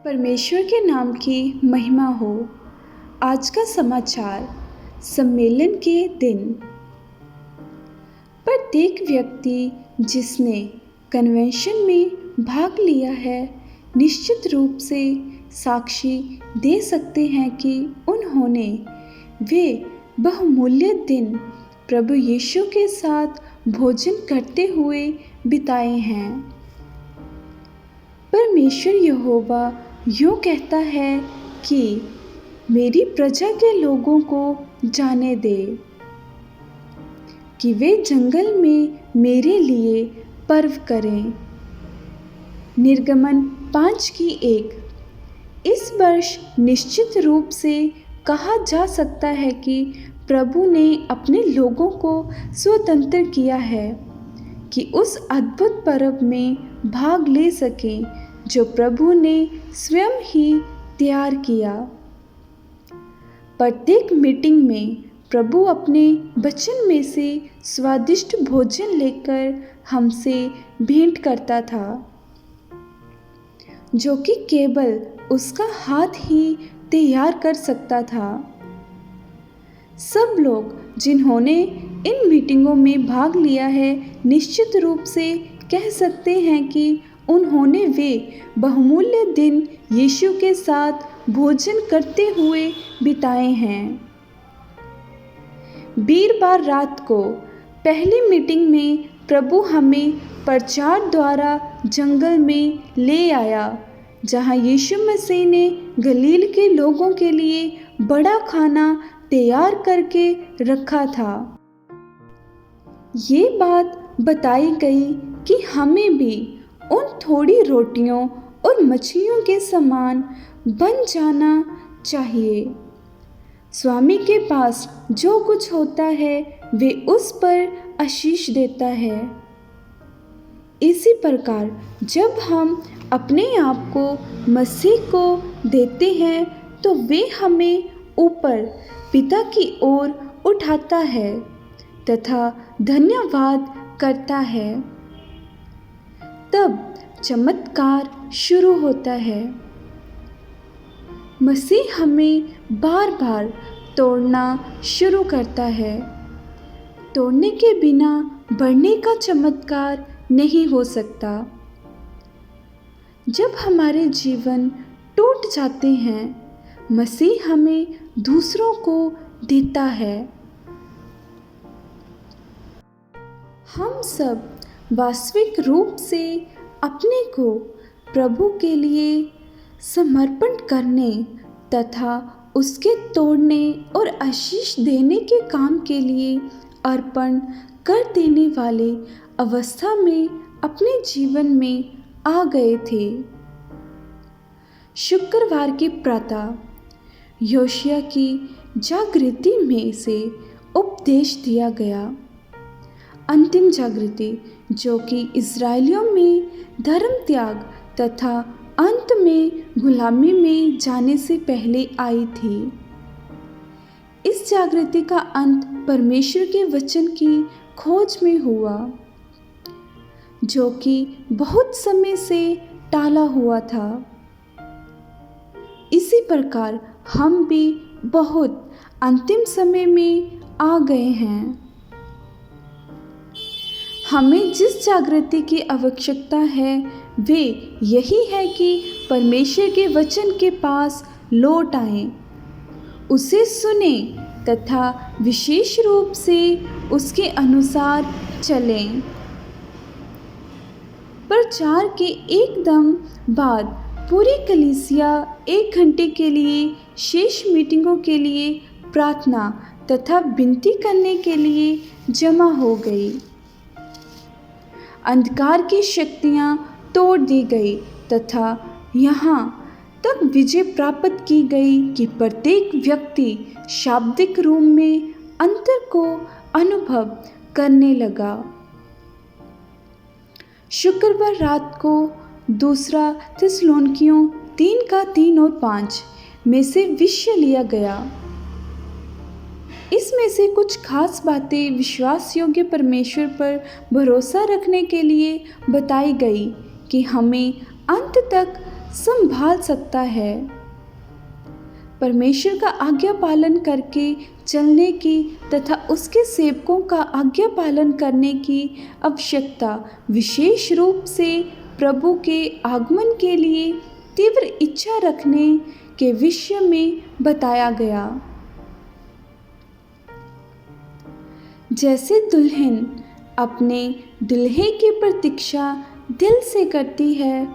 परमेश्वर के नाम की महिमा हो। आज का समाचार सम्मेलन के दिन। प्रत्येक व्यक्ति जिसने कन्वेंशन में भाग लिया है निश्चित रूप से साक्षी दे सकते हैं कि उन्होंने वे बहुमूल्य दिन प्रभु यीशु के साथ भोजन करते हुए बिताए हैं। परमेश्वर यहोवा यूँ कहता है कि मेरी प्रजा के लोगों को जाने दे कि वे जंगल में मेरे लिए पर्व करें। निर्गमन 5:1। इस वर्ष निश्चित रूप से कहा जा सकता है कि प्रभु ने अपने लोगों को स्वतंत्र किया है कि उस अद्भुत पर्व में भाग ले सकें जो प्रभु ने स्वयं ही तैयार किया। प्रत्येक मीटिंग में प्रभु अपने वचन में से स्वादिष्ट भोजन लेकर हमसे भेंट करता था, जो कि केवल उसका हाथ ही तैयार कर सकता था। सब लोग जिन्होंने इन मीटिंगों में भाग लिया है निश्चित रूप से कह सकते हैं कि उन्होंने वे बहुमूल्य दिन यीशु के साथ भोजन करते हुए बिताए हैं। वीरवार रात को पहली मीटिंग में प्रभु हमें प्रचार द्वारा जंगल में ले आया, जहां यीशु मसीह ने गलील के लोगों के लिए बड़ा खाना तैयार करके रखा था। ये बात बताई गई कि हमें भी उन थोड़ी रोटियों और मछलियों के समान बन जाना चाहिए। स्वामी के पास जो कुछ होता है वे उस पर आशीष देता है। इसी प्रकार जब हम अपने आप को मसीह को देते हैं तो वे हमें ऊपर पिता की ओर उठाता है तथा धन्यवाद करता है। तब चमत्कार शुरू होता है। मसीह हमें बार बार तोड़ना शुरू करता है। तोड़ने के बिना बढ़ने का चमत्कार नहीं हो सकता। जब हमारे जीवन टूट जाते हैं, मसीह हमें दूसरों को देता है। हम सब वास्तविक रूप से अपने को प्रभु के लिए समर्पण करने तथा उसके तोड़ने और आशीष देने के काम के लिए अर्पण कर देने वाले अवस्था में अपने जीवन में आ गए थे। शुक्रवार की प्रातः योशिया की जागृति में से उपदेश दिया गया। अंतिम जागृति जो कि इज़राइलियों में धर्म त्याग तथा अंत में गुलामी में जाने से पहले आई थी। इस जागृति का अंत परमेश्वर के वचन की खोज में हुआ, जो कि बहुत समय से टाला हुआ था। इसी प्रकार हम भी बहुत अंतिम समय में आ गए हैं। हमें जिस जागृति की आवश्यकता है वे यही है कि परमेश्वर के वचन के पास लौट आएं, उसे सुने तथा विशेष रूप से उसके अनुसार चलें। प्रचार के एकदम बाद पूरी कलीसिया 1 घंटे के लिए शेष मीटिंगों के लिए प्रार्थना तथा विनती करने के लिए जमा हो गई। अंधकार की शक्तियाँ तोड़ दी गई तथा यहाँ तक विजय प्राप्त की गई कि प्रत्येक व्यक्ति शाब्दिक रूप में अंतर को अनुभव करने लगा। शुक्रवार रात को दूसरा थिस्सलुनीकियों 3:3 और 5 में से विषय लिया गया। इसमें से कुछ खास बातें विश्वास योग्य परमेश्वर पर भरोसा रखने के लिए बताई गई कि हमें अंत तक संभाल सकता है। परमेश्वर का आज्ञा पालन करके चलने की तथा उसके सेवकों का आज्ञा पालन करने की आवश्यकता विशेष रूप से प्रभु के आगमन के लिए तीव्र इच्छा रखने के विषय में बताया गया। जैसे दुल्हन अपने दुल्हे की प्रतीक्षा दिल से करती है,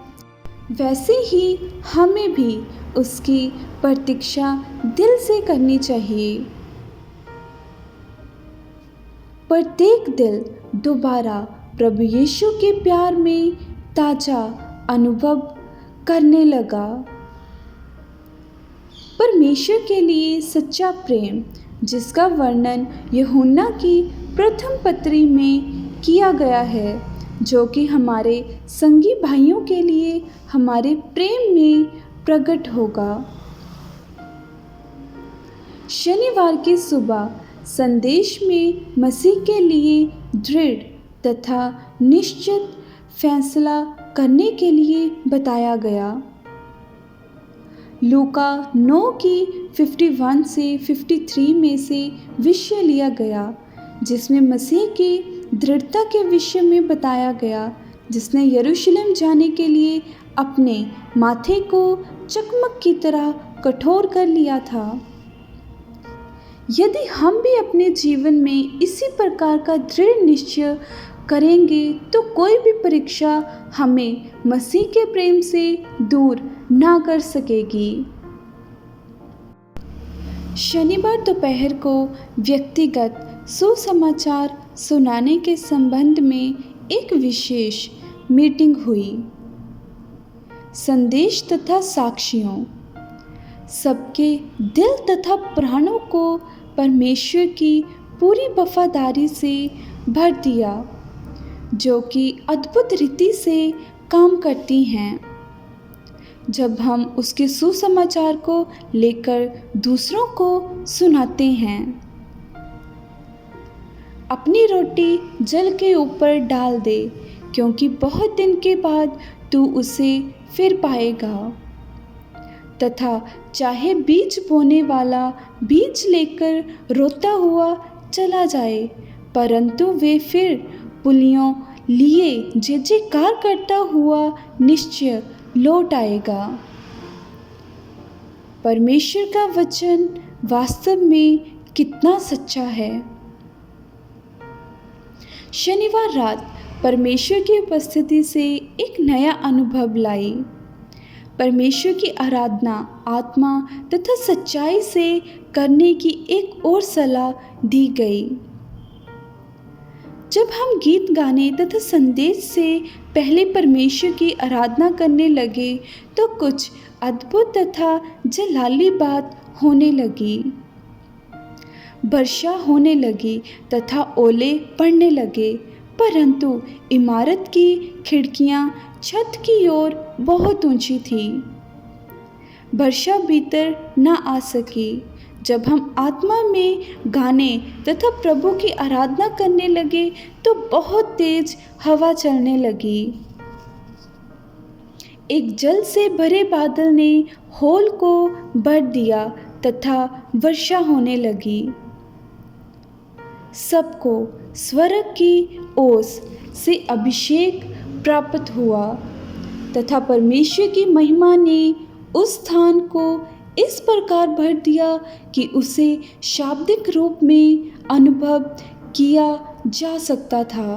वैसे ही हमें भी उसकी प्रतीक्षा दिल से करनी चाहिए। प्रत्येक दिल दोबारा प्रभु यीशु के प्यार में ताजा अनुभव करने लगा। परमेश्वर के लिए सच्चा प्रेम, जिसका वर्णन यूहन्ना की प्रथम पत्री में किया गया है, जो कि हमारे संगी भाइयों के लिए हमारे प्रेम में प्रकट होगा। शनिवार की सुबह संदेश में मसीह के लिए दृढ़ तथा निश्चित फैसला करने के लिए बताया गया। लूका 9 की 51 से 53 में से विषय लिया गया, जिसमें मसीह की दृढ़ता के विषय में बताया गया, जिसने यरूशलेम जाने के लिए अपने माथे को चकमक की तरह कठोर कर लिया था। यदि हम भी अपने जीवन में इसी प्रकार का दृढ़ निश्चय करेंगे तो कोई भी परीक्षा हमें मसीह के प्रेम से दूर ना कर सकेगी। शनिवार दोपहर को व्यक्तिगत सुसमाचार सुनाने के संबंध में एक विशेष मीटिंग हुई। संदेश तथा साक्षियों सबके दिल तथा प्राणों को परमेश्वर की पूरी वफादारी से भर दिया, जो कि अद्भुत रीति से काम करती हैं। जब हम उसके सुसमाचार को लेकर दूसरों को सुनाते हैं। अपनी रोटी जल के ऊपर डाल दे, क्योंकि बहुत दिन के बाद तू उसे फिर पाएगा। तथा चाहे बीज बोने वाला बीज लेकर रोता हुआ चला जाए, परंतु वे फिर पुलियों लिए जय जयकार करता हुआ निश्चय लौट आएगा। परमेश्वर का वचन वास्तव में कितना सच्चा है। शनिवार रात परमेश्वर की उपस्थिति से एक नया अनुभव लाई। परमेश्वर की आराधना आत्मा तथा सच्चाई से करने की एक और सलाह दी गई। जब हम गीत गाने तथा संदेश से पहले परमेश्वर की आराधना करने लगे तो कुछ अद्भुत तथा जलाली बात होने लगी। वर्षा होने लगी तथा ओले पड़ने लगे, परंतु इमारत की खिड़कियां छत की ओर बहुत ऊंची थी। वर्षा भीतर न आ सकी। जब हम आत्मा में गाने तथा प्रभु की आराधना करने लगे तो बहुत तेज हवा चलने लगी। एक जल से भरे बादल ने होल को भर दिया तथा वर्षा होने लगी। सबको स्वर्ग की ओस से अभिषेक प्राप्त हुआ तथा परमेश्वर की महिमा ने उस स्थान को इस प्रकार भर दिया कि उसे शाब्दिक रूप में अनुभव किया जा सकता था।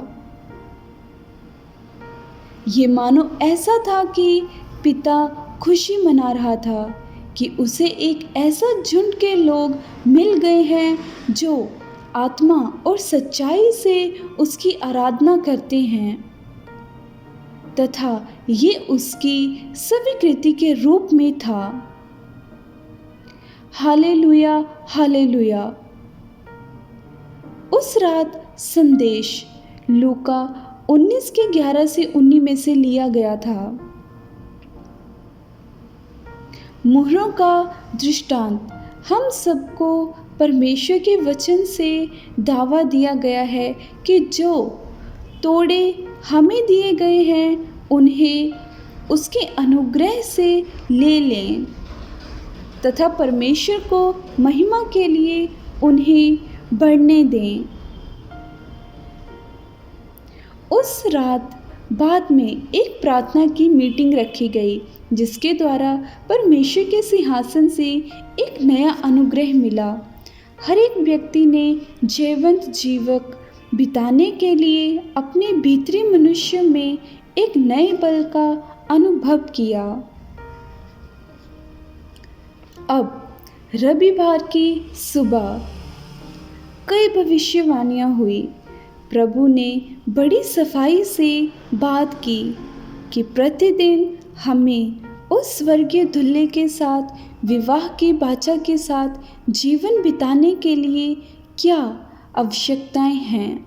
ये मानो ऐसा था कि पिता खुशी मना रहा था कि उसे एक ऐसा झुंड के लोग मिल गए हैं जो आत्मा और सच्चाई से उसकी आराधना करते हैं तथा ये उसकी स्वीकृति के रूप में था। Hallelujah hallelujah. उस रात संदेश लूका 19 के 11 से 19 में से लिया गया था। मुहरों का दृष्टांत हम सबको परमेश्वर के वचन से दावा दिया गया है कि जो तोड़े हमें दिए गए हैं उन्हें उसके अनुग्रह से ले लें तथा परमेश्वर को महिमा के लिए उन्हें बढ़ने दें। उस रात बाद में एक प्रार्थना की मीटिंग रखी गई जिसके द्वारा परमेश्वर के सिंहासन से एक नया अनुग्रह मिला। हर एक व्यक्ति ने जीवंत जीवक बिताने के लिए अपने भीतरी मनुष्य में एक नए बल का अनुभव किया। अब रविवार की सुबह कई भविष्यवाणियां हुई। प्रभु ने बड़ी सफाई से बात की कि प्रतिदिन हमें उस स्वर्गीय दूल्हे के साथ विवाह की वाचा के साथ जीवन बिताने के लिए क्या आवश्यकताएं हैं।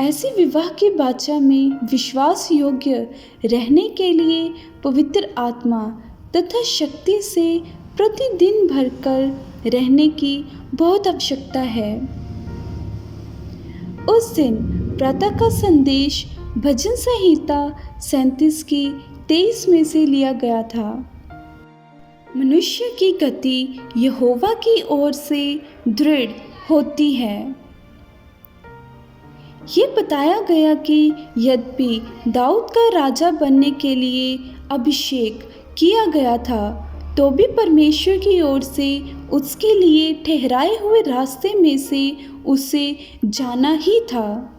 ऐसी विवाह की वाचा में विश्वास योग्य रहने के लिए पवित्र आत्मा तथा शक्ति से प्रतिदिन भरकर रहने की बहुत आवश्यकता है। उस दिन प्रातः का संदेश भजन संहिता 37 की 23 में से लिया गया था। मनुष्य की गति यहोवा की ओर से दृढ़ होती है। ये बताया गया कि यद्यपि दाऊद का राजा बनने के लिए अभिषेक किया गया था तो भी परमेश्वर की ओर से उसके लिए ठहराए हुए रास्ते में से उसे जाना ही था।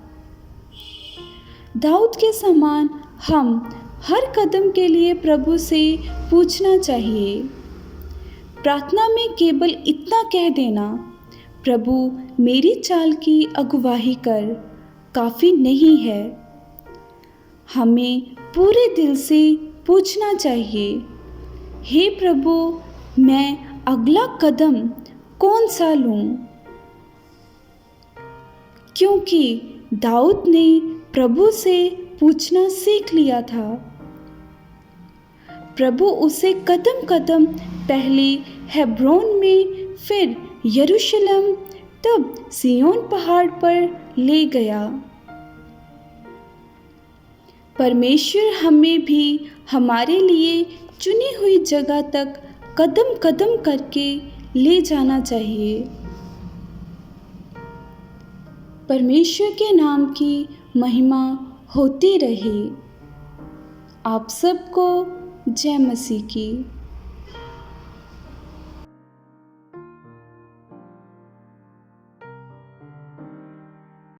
दाऊद के समान हम हर कदम के लिए प्रभु से पूछना चाहिए। प्रार्थना में केवल इतना कह देना, प्रभु मेरी चाल की अगुवाई कर, काफ़ी नहीं है। हमें पूरे दिल से पूछना चाहिए, हे प्रभु मैं अगला कदम कौन सा लूं? क्योंकि दाऊद ने प्रभु से पूछना सीख लिया था। प्रभु उसे कदम कदम पहले हेब्रोन में, फिर यरूशलेम, तब सिय्योन पहाड़ पर ले गया। परमेश्वर हमें भी हमारे लिए चुनी हुई जगह तक कदम कदम करके ले जाना चाहिए। परमेश्वर के नाम की महिमा होती रहे। आप सबको जय मसीह की।